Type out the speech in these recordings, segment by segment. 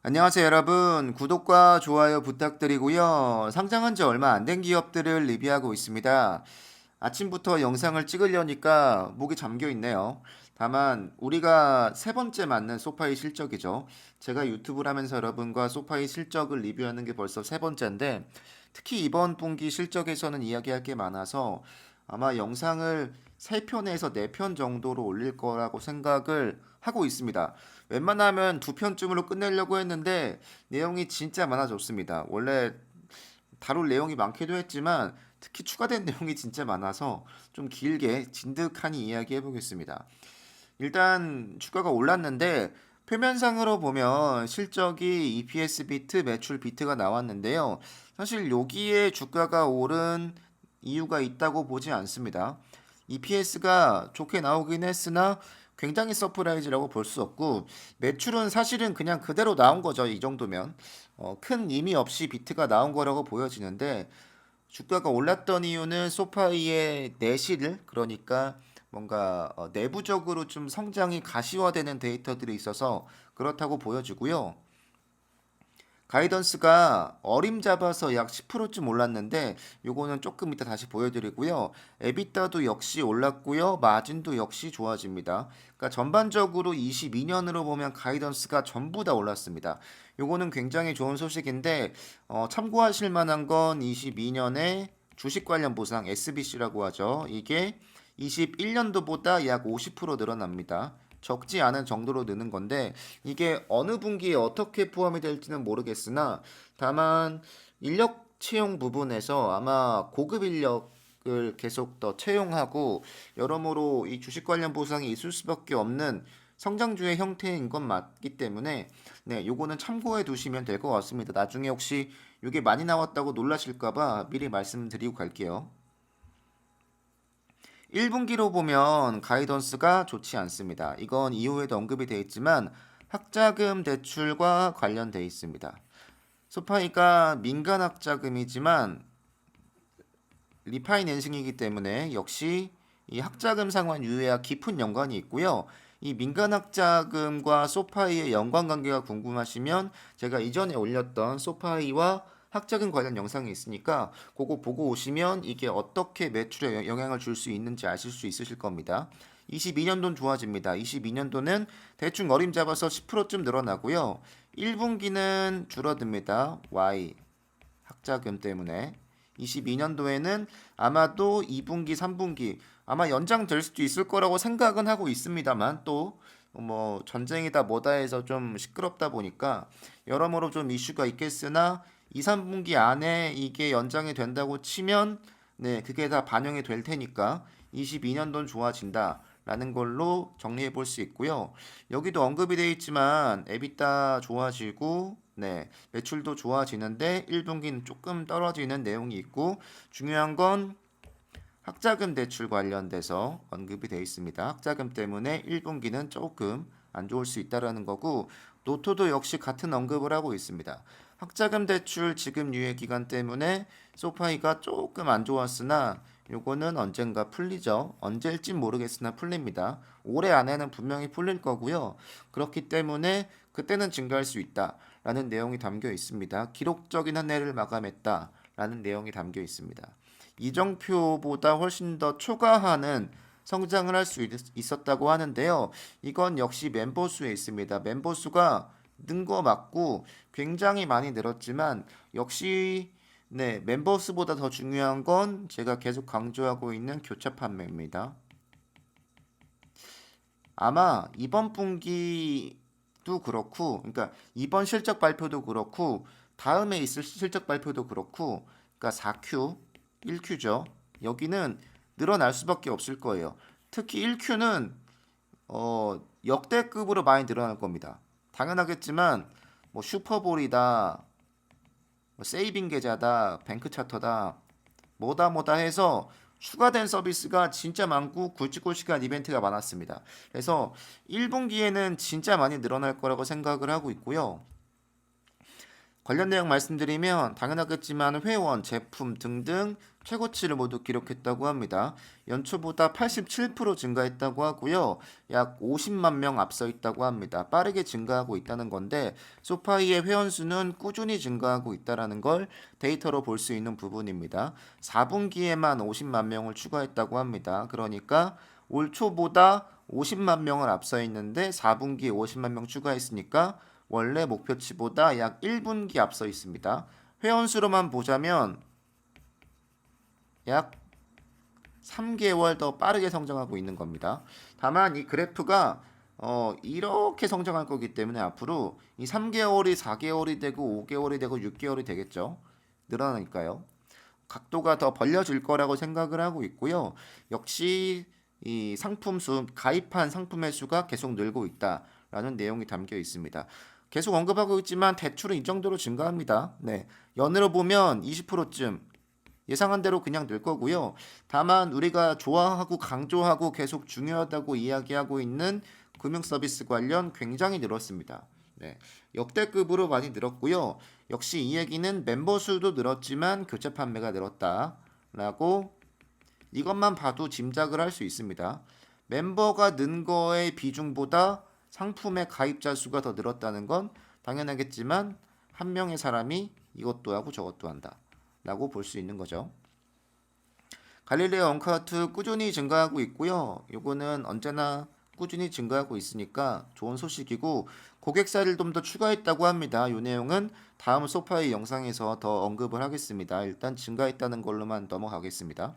안녕하세요, 여러분. 구독과 좋아요 부탁드리고요. 상장한 지 얼마 안 된 기업들을 리뷰하고 있습니다. 아침부터 영상을 찍으려니까 목이 잠겨 있네요. 다만 우리가 세 번째 맞는 소파의 실적이죠. 제가 유튜브를 하면서 여러분과 소파의 실적을 리뷰하는 게 벌써 세 번째인데 특히 이번 분기 실적에서는 이야기할 게 많아서 아마 영상을 3편에서 4편 정도로 올릴 거라고 생각을 하고 있습니다. 웬만하면 2편쯤으로 끝내려고 했는데 내용이 진짜 많아졌습니다. 원래 다룰 내용이 많기도 했지만 특히 추가된 내용이 진짜 많아서 좀 길게 진득하니 이야기해 보겠습니다. 일단 주가가 올랐는데 표면상으로 보면 실적이 EPS 비트, 매출 비트가 나왔는데요. 사실 여기에 주가가 오른 이유가 있다고 보지 않습니다. EPS가 좋게 나오긴 했으나 굉장히 서프라이즈라고 볼 수 없고 매출은 사실은 그냥 그대로 나온 거죠. 이 정도면 큰 의미 없이 비트가 나온 거라고 보여지는데 주가가 올랐던 이유는 소파이의 내실 그러니까 뭔가 내부적으로 좀 성장이 가시화되는 데이터들이 있어서 그렇다고 보여지고요. 가이던스가 어림잡아서 약 10%쯤 올랐는데 요거는 조금 이따 다시 보여드리고요. 에비타도 역시 올랐고요. 마진도 역시 좋아집니다. 그러니까 전반적으로 22년으로 보면 가이던스가 전부 다 올랐습니다. 요거는 굉장히 좋은 소식인데 참고하실 만한 건 22년에 주식 관련 보상 SBC라고 하죠. 이게 21년도보다 약 50% 늘어납니다. 적지 않은 정도로 느는 건데 이게 어느 분기에 어떻게 포함이 될지는 모르겠으나 다만 인력 채용 부분에서 아마 고급 인력을 계속 더 채용하고 여러모로 이 주식 관련 보상이 있을 수밖에 없는 성장주의 형태인 건 맞기 때문에 네, 요거는 참고해 두시면 될 것 같습니다. 나중에 혹시 이게 많이 나왔다고 놀라실까봐 미리 말씀드리고 갈게요. 1분기로 보면 가이던스가 좋지 않습니다. 이건 이후에도 언급이 되어 있지만 학자금 대출과 관련되어 있습니다. 소파이가 민간 학자금이지만 리파이낸싱이기 때문에 역시 이 학자금 상환 유예와 깊은 연관이 있고요. 이 민간 학자금과 소파이의 연관관계가 궁금하시면 제가 이전에 올렸던 소파이와 학자금 관련 영상이 있으니까 그거 보고 오시면 이게 어떻게 매출에 영향을 줄 수 있는지 아실 수 있으실 겁니다. 22년도는 좋아집니다. 22년도는 대충 어림잡아서 10%쯤 늘어나고요. 1분기는 줄어듭니다. Y 학자금 때문에. 22년도에는 아마도 2분기, 3분기 아마 연장될 수도 있을 거라고 생각은 하고 있습니다만 또 뭐 전쟁이다 뭐다 해서 좀 시끄럽다 보니까 여러모로 좀 이슈가 있겠으나 2, 3분기 안에 이게 연장이 된다고 치면 네, 그게 다 반영이 될 테니까 22년도는 좋아진다. 라는 걸로 정리해 볼 수 있고요. 여기도 언급이 되어 있지만 에비타 좋아지고 네, 매출도 좋아지는데 1분기는 조금 떨어지는 내용이 있고 중요한 건 학자금 대출 관련돼서 언급이 되어 있습니다. 학자금 때문에 1분기는 조금 안 좋을 수 있다라는 거고 노토도 역시 같은 언급을 하고 있습니다. 학자금 대출 지급 유예 기간 때문에 소파이가 조금 안 좋았으나 요거는 언젠가 풀리죠. 언제일진 모르겠으나 풀립니다. 올해 안에는 분명히 풀릴 거고요. 그렇기 때문에 그때는 증가할 수 있다라는 내용이 담겨 있습니다. 기록적인 한 해를 마감했다라는 내용이 담겨 있습니다. 이정표보다 훨씬 더 초과하는 성장을 할 수 있었다고 하는데요. 이건 역시 멤버 수에 있습니다. 멤버 수가 는 거 맞고 굉장히 많이 늘었지만 역시 네, 멤버 수보다 더 중요한 건 제가 계속 강조하고 있는 교차 판매입니다. 아마 이번 분기도 그렇고, 그러니까 이번 실적 발표도 그렇고, 다음에 있을 실적 발표도 그렇고, 그러니까 4Q, 1Q죠. 여기는 늘어날 수밖에 없을 거예요. 특히 1Q는 역대급으로 많이 늘어날 겁니다. 당연하겠지만 뭐 슈퍼볼이다, 뭐 세이빙 계좌다, 뱅크 차터다, 뭐다 뭐다 해서 추가된 서비스가 진짜 많고 굵직굵 시간 이벤트가 많았습니다. 그래서 1분기에는 진짜 많이 늘어날 거라고 생각을 하고 있고요. 관련 내용 말씀드리면 당연하겠지만 회원, 제품 등등 최고치를 모두 기록했다고 합니다. 연초보다 87% 증가했다고 하고요. 약 50만 명 앞서 있다고 합니다. 빠르게 증가하고 있다는 건데 소파이의 회원 수는 꾸준히 증가하고 있다는 걸 데이터로 볼 수 있는 부분입니다. 4분기에만 50만 명을 추가했다고 합니다. 그러니까 올 초보다 50만 명을 앞서 있는데 4분기에 50만 명 추가했으니까 원래 목표치보다 약 1분기 앞서 있습니다. 회원 수로만 보자면 약 3개월 더 빠르게 성장하고 있는 겁니다. 다만 이 그래프가 이렇게 성장할 거기 때문에 앞으로 이 3개월이 4개월이 되고 5개월이 되고 6개월이 되겠죠. 늘어나니까요. 각도가 더 벌려질 거라고 생각을 하고 있고요. 역시 이 상품 수, 가입한 상품의 수가 계속 늘고 있다라는 내용이 담겨 있습니다. 계속 언급하고 있지만 대출은 이 정도로 증가합니다. 네. 연으로 보면 20%쯤 예상한 대로 그냥 늘 거고요. 다만 우리가 좋아하고 강조하고 계속 중요하다고 이야기하고 있는 금융 서비스 관련 굉장히 늘었습니다. 네. 역대급으로 많이 늘었고요. 역시 이 얘기는 멤버 수도 늘었지만 교체 판매가 늘었다라고 이것만 봐도 짐작을 할 수 있습니다. 멤버가 는 거의 비중보다 상품의 가입자 수가 더 늘었다는 건 당연하겠지만 한 명의 사람이 이것도 하고 저것도 한다 라고 볼 수 있는 거죠. 갈릴레오 언카운트 꾸준히 증가하고 있고요. 요거는 언제나 꾸준히 증가하고 있으니까 좋은 소식이고 고객사를 좀 더 추가했다고 합니다. 이 내용은 다음 소파의 영상에서 더 언급을 하겠습니다. 일단 증가했다는 걸로만 넘어가겠습니다.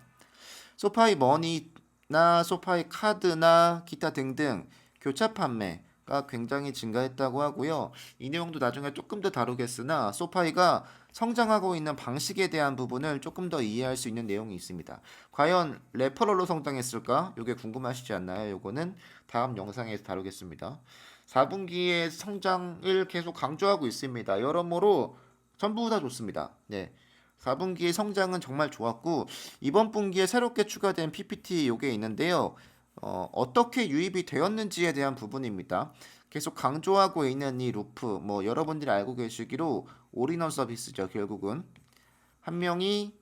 소파이 머니나 소파이 카드나 기타 등등 교차 판매가 굉장히 증가했다고 하고요. 이 내용도 나중에 조금 더 다루겠으나 소파이가 성장하고 있는 방식에 대한 부분을 조금 더 이해할 수 있는 내용이 있습니다. 과연 레퍼럴로 성장했을까? 이게 궁금하시지 않나요? 이거는 다음 영상에서 다루겠습니다. 4분기의 성장을 계속 강조하고 있습니다. 여러모로 전부 다 좋습니다. 네. 4분기의 성장은 정말 좋았고 이번 분기에 새롭게 추가된 PPT 요게 있는데요. 어떻게 유입이 되었는지에 대한 부분입니다. 계속 강조하고 있는 이 루프 뭐 여러분들이 알고 계시기로 올인원 서비스죠. 결국은 한 명이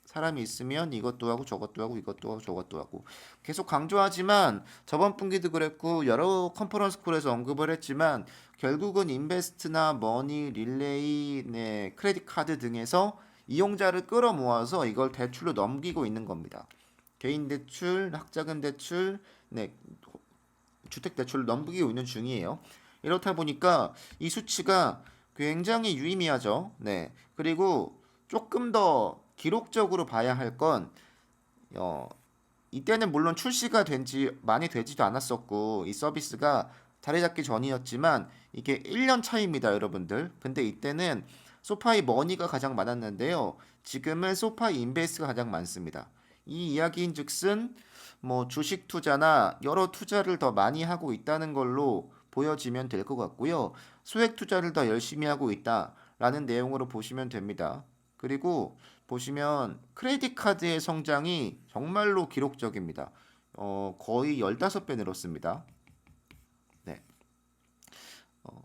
사람이 있으면 이것도 하고 저것도 하고 이것도 하고 저것도 하고 계속 강조하지만 저번 분기도 그랬고 여러 컨퍼런스 콜에서 언급을 했지만 결국은 인베스트나 머니, 릴레이, 네, 크레딧 카드 등에서 이용자를 끌어모아서 이걸 대출로 넘기고 있는 겁니다. 개인 대출, 학자금 대출, 네, 주택 대출을 넘기고 있는 중이에요. 이렇다 보니까 이 수치가 굉장히 유의미하죠. 네. 그리고 조금 더 기록적으로 봐야 할 건 이때는 물론 출시가 된 지 많이 되지도 않았었고 이 서비스가 자리 잡기 전이었지만 이게 1년 차입니다, 여러분들. 근데 이때는 소파이 머니가 가장 많았는데요. 지금은 소파이 인베스트가 가장 많습니다. 이 이야기인즉슨 뭐 주식 투자나 여러 투자를 더 많이 하고 있다는 걸로 보여지면 될 것 같고요. 소액 투자를 더 열심히 하고 있다라는 내용으로 보시면 됩니다. 그리고 보시면 크레딧 카드의 성장이 정말로 기록적입니다. 거의 15배 늘었습니다. 네.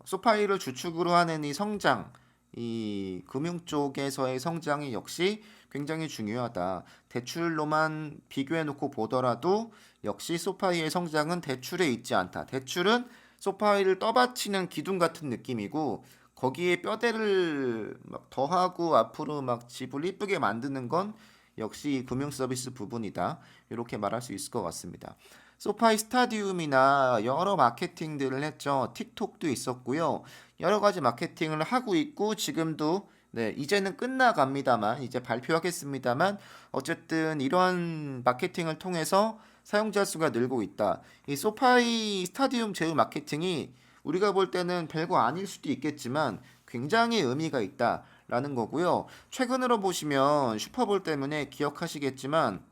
소파이를 주축으로 하는 이 성장, 이 금융 쪽에서의 성장이 역시 굉장히 중요하다. 대출로만 비교해 놓고 보더라도 역시 소파이의 성장은 대출에 있지 않다. 대출은 소파이를 떠받치는 기둥 같은 느낌이고 거기에 뼈대를 막 더하고 앞으로 막 집을 이쁘게 만드는 건 역시 금융 서비스 부분이다. 이렇게 말할 수 있을 것 같습니다. 소파이 스타디움이나 여러 마케팅들을 했죠. 틱톡도 있었고요. 여러 가지 마케팅을 하고 있고 지금도 네, 이제는 끝나갑니다만 이제 발표하겠습니다만 어쨌든 이러한 마케팅을 통해서 사용자 수가 늘고 있다. 이 소파이 스타디움 제휴 마케팅이 우리가 볼 때는 별거 아닐 수도 있겠지만 굉장히 의미가 있다라는 거고요. 최근으로 보시면 슈퍼볼 때문에 기억하시겠지만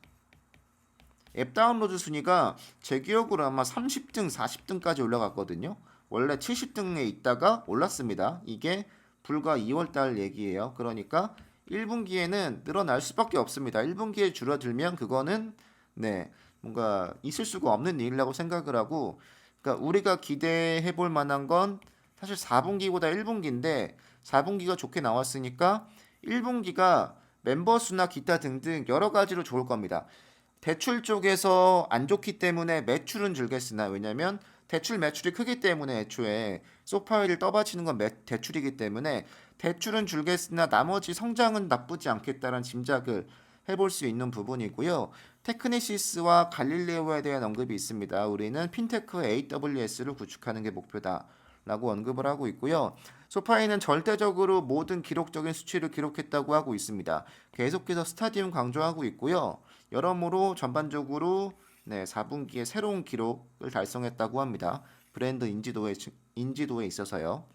앱 다운로드 순위가 제 기억으로 아마 30등, 40등까지 올라갔거든요. 원래 70등에 있다가 올랐습니다. 이게 불과 2월달 얘기예요. 그러니까 1분기에는 늘어날 수밖에 없습니다. 1분기에 줄어들면 그거는 네, 뭔가 있을 수가 없는 일이라고 생각을 하고 그러니까 우리가 기대해 볼 만한 건 사실 4분기보다 1분기인데 4분기가 좋게 나왔으니까 1분기가 멤버 수나 기타 등등 여러 가지로 좋을 겁니다. 대출 쪽에서 안 좋기 때문에 매출은 줄겠으나 왜냐면 대출 매출이 크기 때문에 애초에 소파이를 떠받치는 건 대출이기 때문에 대출은 줄겠으나 나머지 성장은 나쁘지 않겠다는 짐작을 해볼 수 있는 부분이고요. 테크니시스와 갈릴레오에 대한 언급이 있습니다. 우리는 핀테크 AWS를 구축하는 게 목표다. 라고 언급을 하고 있고요. 소파이는 절대적으로 모든 기록적인 수치를 기록했다고 하고 있습니다. 계속해서 스타디움 강조하고 있고요. 여러모로 전반적으로 4분기에 새로운 기록을 달성했다고 합니다. 브랜드 인지도에 있어서요.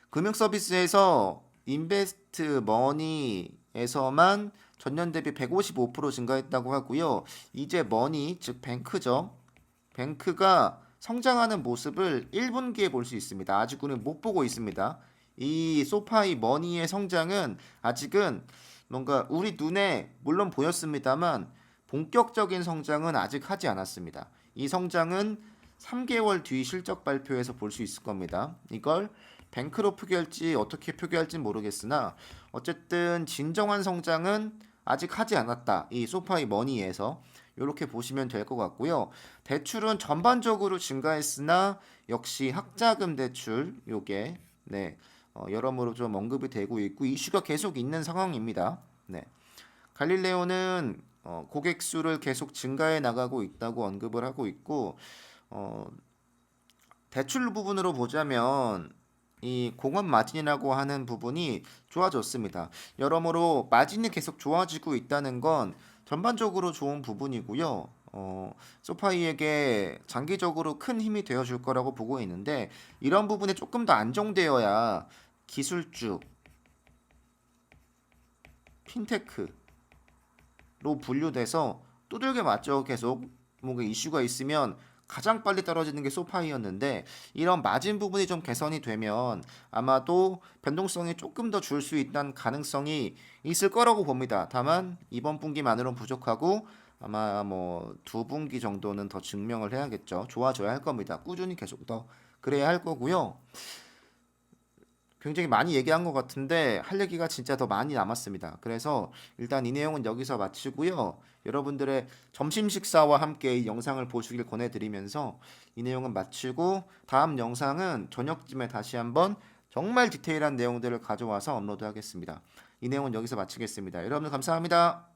금융 서비스에서 인베스트 머니에서만 전년 대비 155% 증가했다고 하고요. 이제 머니, 즉 뱅크죠. 뱅크가 성장하는 모습을 1분기에 볼 수 있습니다. 아직은 못 보고 있습니다. 이 소파이 머니의 성장은 아직은 뭔가 우리 눈에 물론 보였습니다만 본격적인 성장은 아직 하지 않았습니다. 이 성장은 3개월 뒤 실적 발표에서 볼 수 있을 겁니다. 이걸 뱅크로 표기할지 어떻게 표기할지 모르겠으나 어쨌든 진정한 성장은 아직 하지 않았다. 이 소파이 머니에서 이렇게 보시면 될 것 같고요. 대출은 전반적으로 증가했으나 역시 학자금 대출 요게 여러모로 좀 언급이 되고 있고 이슈가 계속 있는 상황입니다. 네. 갈릴레오는 고객 수를 계속 증가해 나가고 있다고 언급을 하고 있고 어, 대출 부분으로 보자면 이 공업 마진이라고 하는 부분이 좋아졌습니다. 여러모로 마진이 계속 좋아지고 있다는 건 전반적으로 좋은 부분이고요. 소파이에게 장기적으로 큰 힘이 되어줄 거라고 보고 있는데 이런 부분이 조금 더 안정되어야 기술주, 핀테크로 분류돼서 두들겨 맞죠. 계속 뭔가 이슈가 있으면 가장 빨리 떨어지는 게 소파이였는데 이런 마진 부분이 좀 개선이 되면 아마도 변동성이 조금 더 줄 수 있다는 가능성이 있을 거라고 봅니다. 다만 이번 분기만으로는 부족하고 아마 뭐 두 분기 정도는 더 증명을 해야겠죠. 좋아져야 할 겁니다. 꾸준히 계속 더 그래야 할 거고요. 굉장히 많이 얘기한 것 같은데 할 얘기가 진짜 더 많이 남았습니다. 그래서 일단 이 내용은 여기서 마치고요. 여러분들의 점심 식사와 함께 이 영상을 보시길 권해드리면서 이 내용은 마치고 다음 영상은 저녁쯤에 다시 한번 정말 디테일한 내용들을 가져와서 업로드하겠습니다. 이 내용은 여기서 마치겠습니다. 여러분들 감사합니다.